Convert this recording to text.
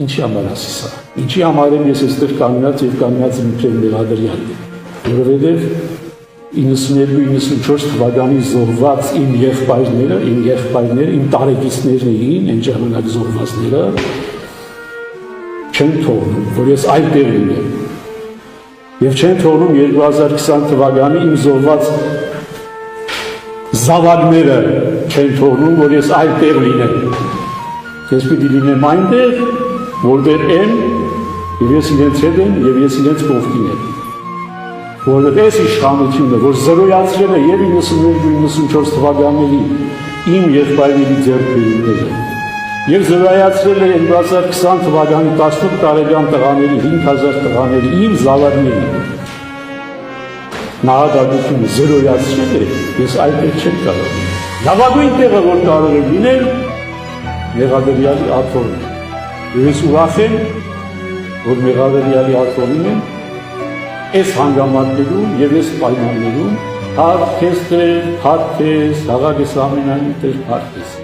Ինչի համար ասի սա։ Ինչի համար եմ ես այստեղ կանգնած եւ կանգնած եմ իբրև մեղադրյալ։ Որովհետեւ 92-94 թվականին զոհված իմ եղբայրները, իմ տարեկիցներն էին, այն ժամանակ զոհվածները, չեն թողնում, որ ես այդտեղ լինեմ։ Եվ չեն թողնում 2020 թվականի իմ զոհված զավակները չեն թողնում, որ ես այդտեղ լինեմ։ Ես պիտի լինեմ այնտեղ, որտեղ եմ, եւ ես իրենց հետ եմ, եւ ես իրենց կողքին եմ։ Որովհետև այս իշխանությունը, որ զրոյացրել է եւ 92-94 թվականների իմ եղբայրների ձեռքբերումները, եւ զրոյացրել է 2020 թվականի 18 տարեկան տղաների, 5000 տղաների, իմ զավակների նահատակությունը զրոյացրել է, ես այդպես չեմ կարող։ Լավագույն տեղը, որ կարող եմ լինել, մեղադրյալի աթոռն է։ Եվ ես ուրախ եմ, որ մեղադրյալի աթոռին եմ, այս հանգամանքներում եւ այս պայմաններում, հարկ քեզ Տեր, փառք քեզ, աղա քեզ ամենայն Տեր, փառք քեզ։